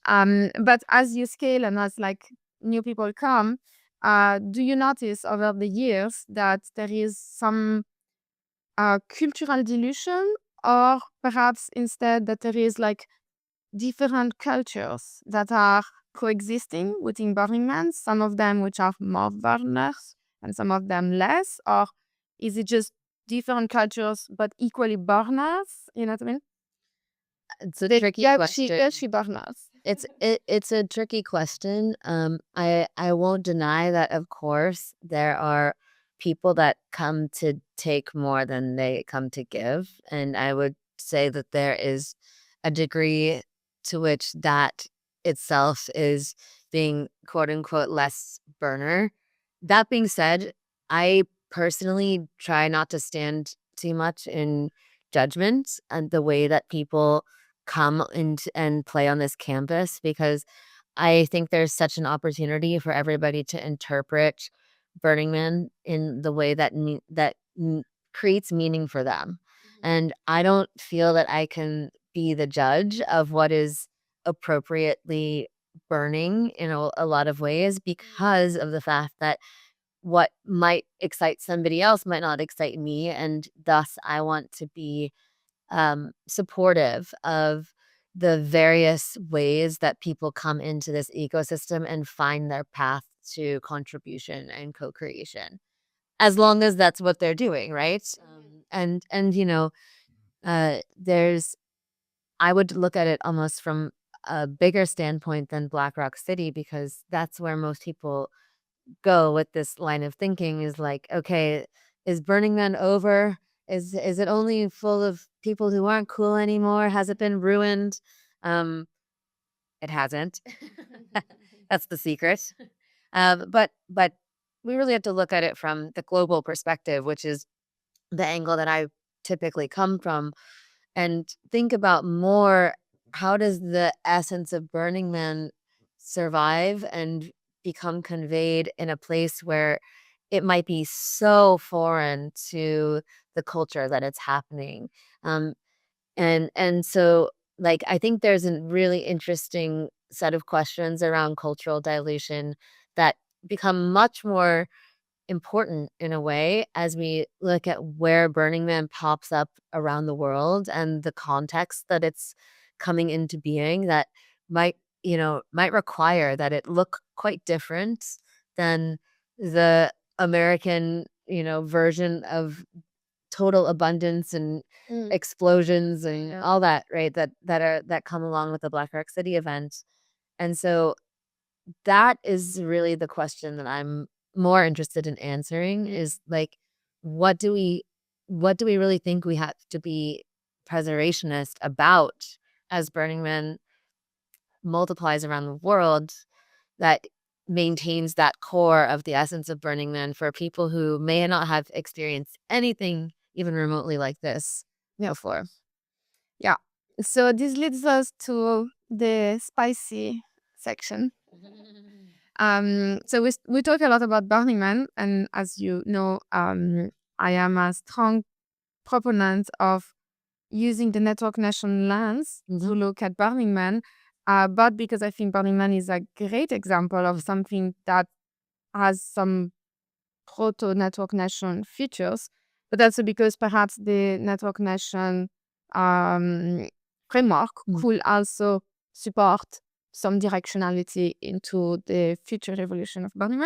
But as you scale and as like new people come, do you notice over the years that there is some cultural dilution, or perhaps instead that there is like different cultures that are coexisting within Burning Man, some of them which are more burners and some of them less? Or is it just different cultures but equally burners? You know what I mean? It's a tricky question. Burners. It's a tricky question. I won't deny that, of course, there are people that come to take more than they come to give, and I would say that there is a degree to which that itself is being quote unquote less burner. That being said, I personally try not to stand too much in judgment and the way that people come and play on this campus, because I think there's such an opportunity for everybody to interpret Burning Man in the way that creates meaning for them. And I don't feel that I can be the judge of what is appropriately burning in a lot of ways, because of the fact that what might excite somebody else might not excite me, and thus I want to be supportive of the various ways that people come into this ecosystem and find their path to contribution and co-creation, as long as that's what they're doing, right? And there's I would look at it almost from a bigger standpoint than Black Rock City, because that's where most people go with this line of thinking, is like, okay, is Burning Man over? Is it only full of people who aren't cool anymore? Has it been ruined? It hasn't. That's the secret. But we really have to look at it from the global perspective, which is the angle that I typically come from, and think about more, how does the essence of Burning Man survive and become conveyed in a place where it might be so foreign to the culture that it's happening. And so, like, I think there's a really interesting set of questions around cultural dilution that become much more important in a way as we look at where Burning Man pops up around the world and the context that it's coming into being, that might require that it look quite different than the American, version of total abundance and explosions and all that, right? That come along with the Black Rock City event. And so that is really the question that I'm more interested in answering, is like, what do we really think we have to be preservationist about as Burning Man multiplies around the world, that maintains that core of the essence of Burning Man for people who may not have experienced anything even remotely like this before. Yeah. So this leads us to the spicy section. So we talk a lot about Burning Man, and as you know, I am a strong proponent of using the network nation lens to look at Burning Man, but because I think Burning Man is a great example of something that has some proto network nation features, but also because perhaps the network nation framework could also support some directionality into the future evolution of Burning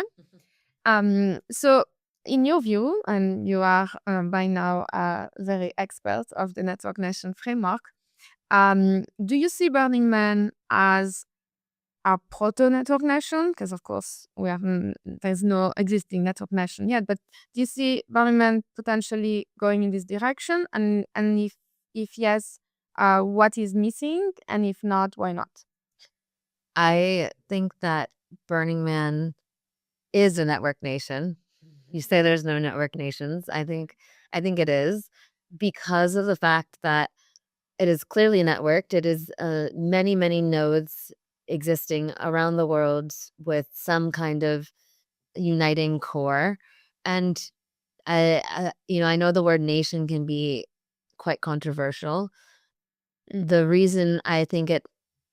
Man. So in your view, and you are by now a very expert of the network nation framework, do you see Burning Man as a proto-network nation? Because of course there's no existing network nation yet, but do you see Burning Man potentially going in this direction? And if yes, what is missing? And if not, why not? I think that Burning Man is a network nation. You say there's no network nations. I think it is, because of the fact that it is clearly networked. It is many, many nodes existing around the world with some kind of uniting core. And I know the word nation can be quite controversial. The reason I think it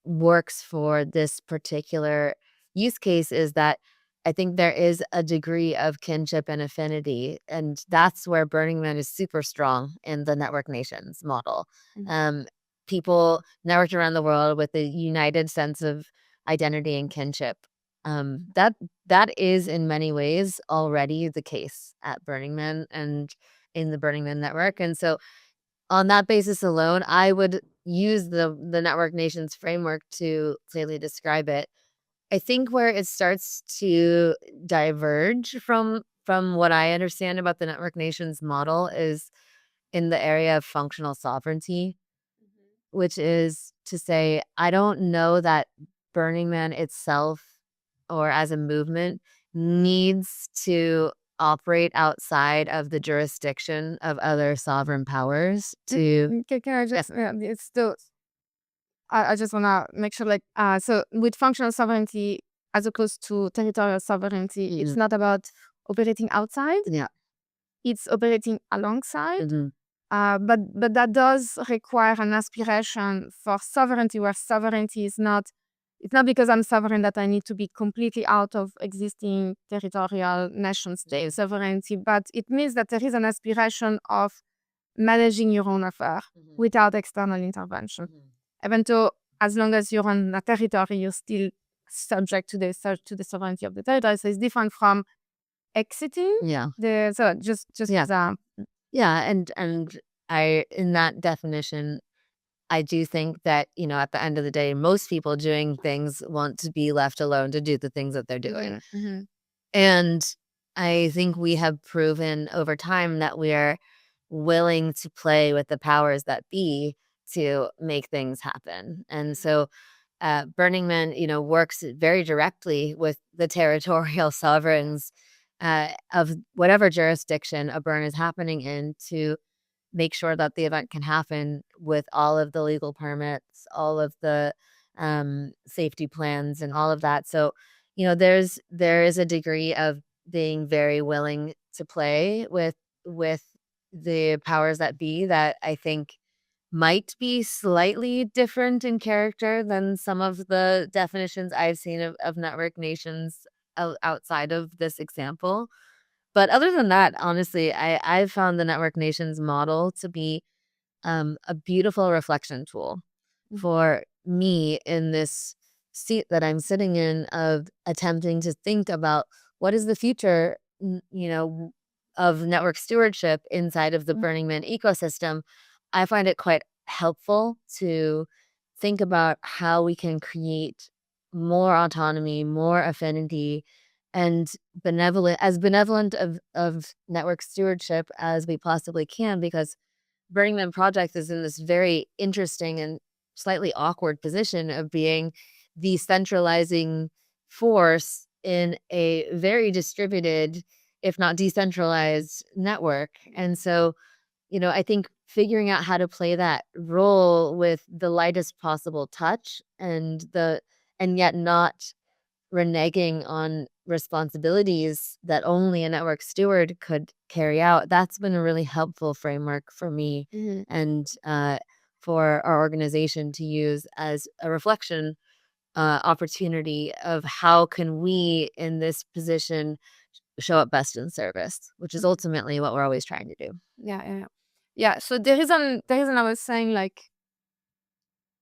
works for this particular use case is that I think there is a degree of kinship and affinity, and that's where Burning Man is super strong in the network nations model. Um, People networked around the world with a united sense of identity and kinship. That is in many ways already the case at Burning Man and in the Burning Man network, and so on that basis alone, I would use the network nations framework to clearly describe it. I think where it starts to diverge from what I understand about the network nations model is in the area of functional sovereignty, which is to say, I don't know that Burning Man itself or as a movement needs to operate outside of the jurisdiction of other sovereign powers to Can I just, it's still, I just want to make sure, like, so with functional sovereignty as opposed to territorial sovereignty, it's not about operating outside, yeah. it's operating alongside. Mhm. But that does require an aspiration for sovereignty, where sovereignty is not, it's not because I'm sovereign that I need to be completely out of existing territorial nation state sovereignty, but it means that there is an aspiration of managing your own affair without external intervention. Even though, as long as you're on a territory, you're still subject to the sovereignty of the territory. So it's different from exiting. Yeah. So just Yeah. Yeah, and I in that definition, I do think that, at the end of the day, most people doing things want to be left alone to do the things that they're doing. And I think we have proven over time that we are willing to play with the powers that be to make things happen. And so Burning Man, works very directly with the territorial sovereigns of whatever jurisdiction a burn is happening in to make sure that the event can happen with all of the legal permits, all of the safety plans, and all of that. So, there is a degree of being very willing to play with the powers that be that I think might be slightly different in character than some of the definitions I've seen of network nations outside of this example. But other than that, honestly, I've found the network nations model to be a beautiful reflection tool for me in this seat that I'm sitting in of attempting to think about what is the future, of network stewardship inside of the Burning Man ecosystem. I find it quite helpful to think about how we can create more autonomy, more affinity, and benevolent of network stewardship as we possibly can, because Burning Man Project is in this very interesting and slightly awkward position of being the centralizing force in a very distributed, if not decentralized, network. And so, I think figuring out how to play that role with the lightest possible touch and yet not reneging on responsibilities that only a network steward could carry out, that's been a really helpful framework for me and for our organization to use as a reflection opportunity of how can we in this position show up best in service, which is ultimately what we're always trying to do. Yeah. So the reason I was saying, like,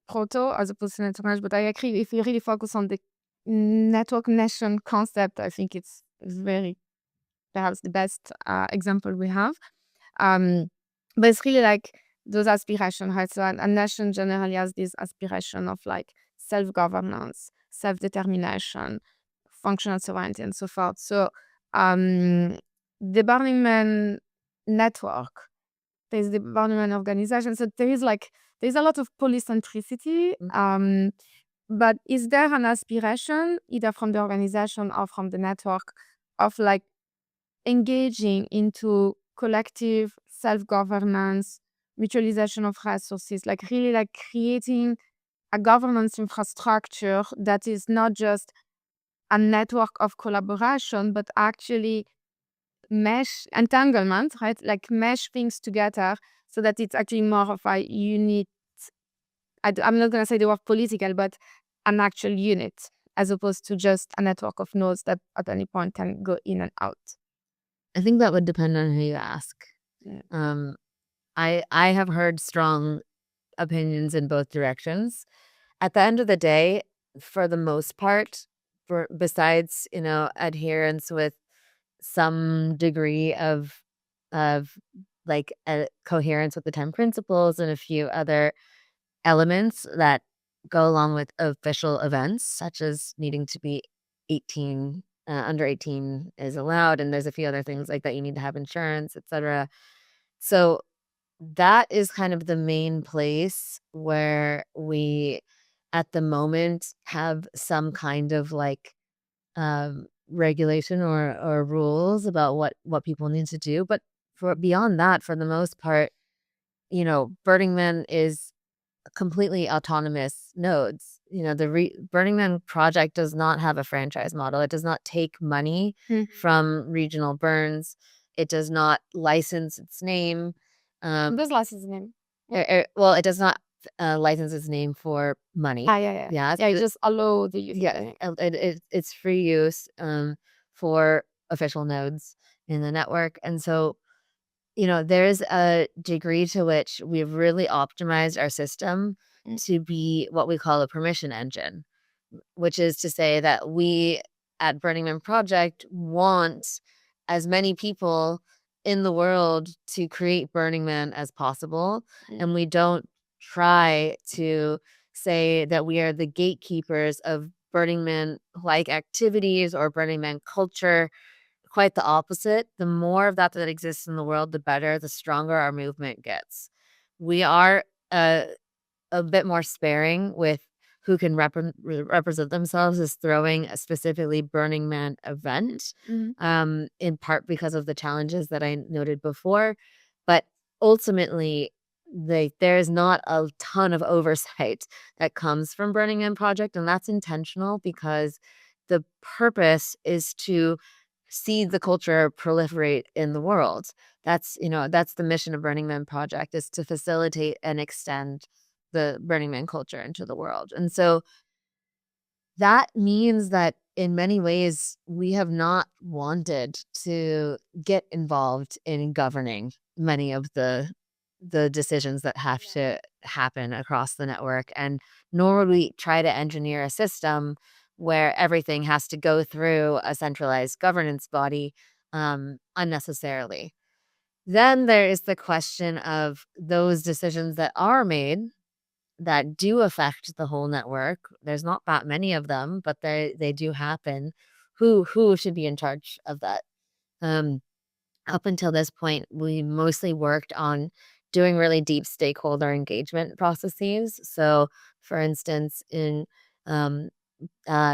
proto as opposed to network, but I agree, if we really focus on the network nation concept, I think it's very, perhaps the best example we have. But it's really like those aspirations, right? So a nation generally has this aspiration of, like, self-governance, self-determination, functional sovereignty, and so forth. So the Burning Man network, there's the Burning Man organization. So there's a lot of polycentricity. But is there an aspiration, either from the organization or from the network, of, like, engaging into collective self-governance, mutualization of resources, like really, like, creating a governance infrastructure that is not just a network of collaboration, but actually mesh entanglement, right? Like mesh things together so that it's actually more of a unit. I'm not going to say the word political, but an actual unit, as opposed to just a network of nodes that at any point can go in and out. I think that would depend on who you ask. Yeah. I have heard strong opinions in both directions. At the end of the day, for the most part, besides, adherence with some degree of like a coherence with the 10 principles and a few other elements that go along with official events, such as needing to be 18, under 18 is allowed, and there's a few other things like that. You need to have insurance, etc. So that is kind of the main place where we, at the moment, have some kind of like regulation or rules about what people need to do. But for beyond that, for the most part, Burning Man is completely autonomous nodes. The Burning Man project does not have a franchise model. It does not take money from regional burns. It does not license its name. Does license name? Well, it does not license its name for money. Yeah. You just allow the use. Yeah, it's free use for official nodes in the network. And so, there's a degree to which we've really optimized our system to be what we call a permission engine, which is to say that we at Burning Man Project want as many people in the world to create Burning Man as possible. And we don't try to say that we are the gatekeepers of Burning Man like activities or Burning Man culture. Quite the opposite. The more of that exists in the world, the better, the stronger our movement gets. We are a bit more sparing with who can represent themselves as throwing a specifically Burning Man event, in part because of the challenges that I noted before. But ultimately, there's not a ton of oversight that comes from Burning Man Project, and that's intentional because the purpose is to see the culture proliferate in the world. That's the mission of Burning Man Project, is to facilitate and extend the Burning Man culture into the world. And so that means that in many ways, we have not wanted to get involved in governing many of the decisions that have to happen across the network. And nor would we try to engineer a system where everything has to go through a centralized governance body unnecessarily. Then there is the question of those decisions that are made that do affect the whole network. There's not that many of them, but they do happen. Who should be in charge of that? Up until this point, we mostly worked on doing really deep stakeholder engagement processes. So, for instance, in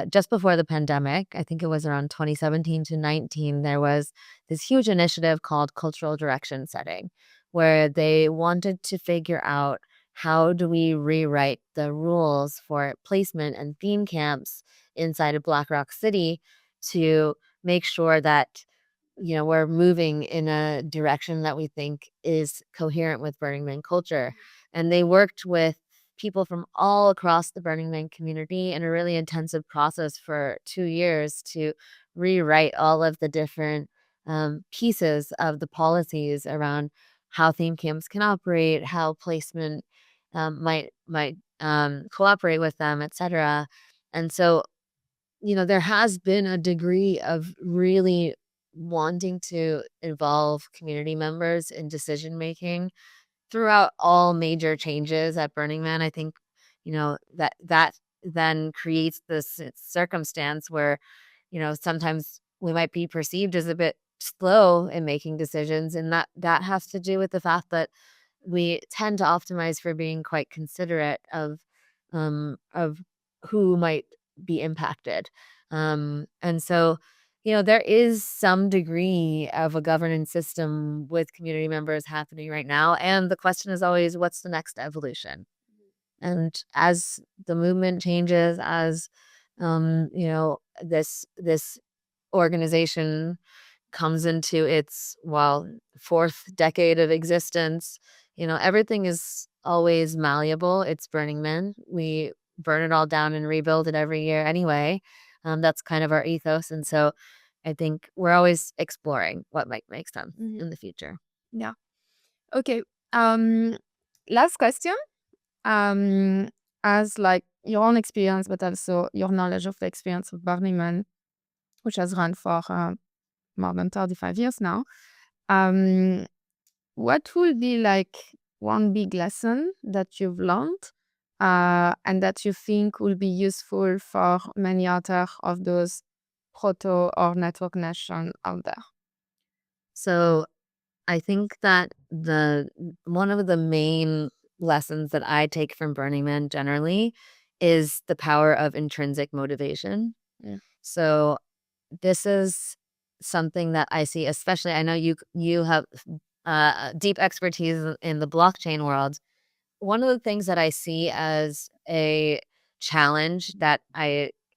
just before the pandemic, I think it was around 2017 to 19, there was this huge initiative called cultural direction setting, where they wanted to figure out how do we rewrite the rules for placement and theme camps inside of Black Rock City to make sure that we're moving in a direction that we think is coherent with Burning Man culture. And they worked with people from all across the Burning Man community in a really intensive process for 2 years to rewrite all of the different pieces of the policies around how theme camps can operate, how placement might cooperate with them, etc. And so, there has been a degree of really wanting to involve community members in decision making throughout all major changes at Burning Man. I think, that then creates this circumstance where, sometimes we might be perceived as a bit slow in making decisions. And that has to do with the fact that we tend to optimize for being quite considerate of who might be impacted. And so, there is some degree of a governance system with community members happening right now. And the question is always, what's the next evolution? And as the movement changes, as this organization comes into its, fourth decade of existence, everything is always malleable. It's Burning Man. We burn it all down and rebuild it every year anyway. That's kind of our ethos. And so I think we're always exploring what might make sense in the future. Yeah. Okay. Last question. As like your own experience, but also your knowledge of the experience of Burning Man, which has run for more than 35 years now. What would be like one big lesson that you've learned and that you think will be useful for many other of those proto or network nations out there? So I think that one of the main lessons that I take from Burning Man generally is the power of intrinsic motivation. Yeah. So this is something that I see, especially I know you have deep expertise in the blockchain world. One of the things that I see as a challenge that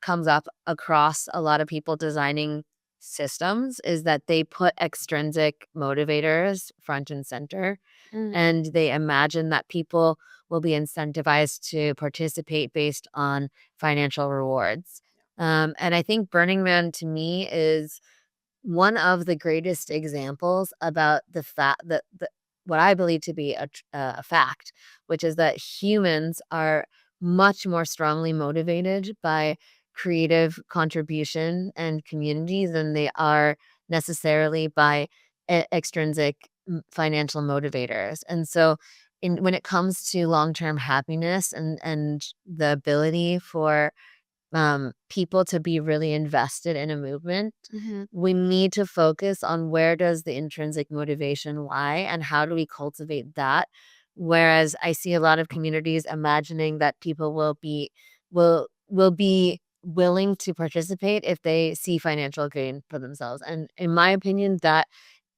comes up across a lot of people designing systems is that they put extrinsic motivators front and center, and they imagine that people will be incentivized to participate based on financial rewards. And I think Burning Man to me is one of the greatest examples about the fact that what I believe to be a fact, which is that humans are much more strongly motivated by creative contribution and community than they are necessarily by extrinsic financial motivators. And so when it comes to long-term happiness and the ability for people to be really invested in a movement, we need to focus on where does the intrinsic motivation lie and how do we cultivate that. Whereas I see a lot of communities imagining that people will be willing to participate if they see financial gain for themselves. And in my opinion, that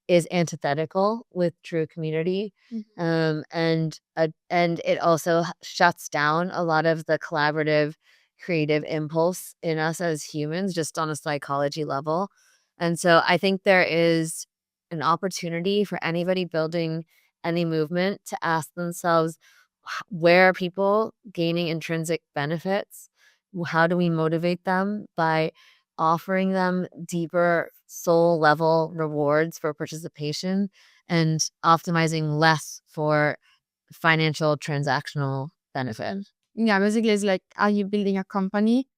is antithetical with true community. And it also shuts down a lot of the collaborative creative impulse in us as humans just on a psychology level. And so I think there is an opportunity for anybody building any movement to ask themselves, where are people gaining intrinsic benefits? How do we motivate them by offering them deeper soul level rewards for participation and optimizing less for financial transactional benefit? Yeah, basically it's like, are you building a company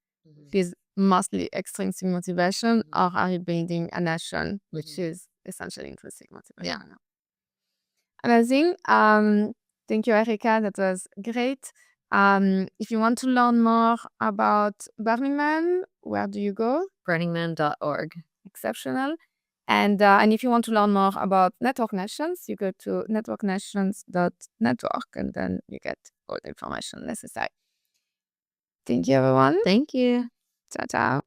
with mostly extrinsic motivation, or are you building a nation, which is essentially intrinsic motivation? Yeah. Amazing. Thank you, Erika. That was great. If you want to learn more about Burning Man, where do you go? burningman.org. Exceptional. And if you want to learn more about network nations, you go to networknations.network, and then you get all the information necessary. Thank you, everyone. Thank you. Ciao, ciao.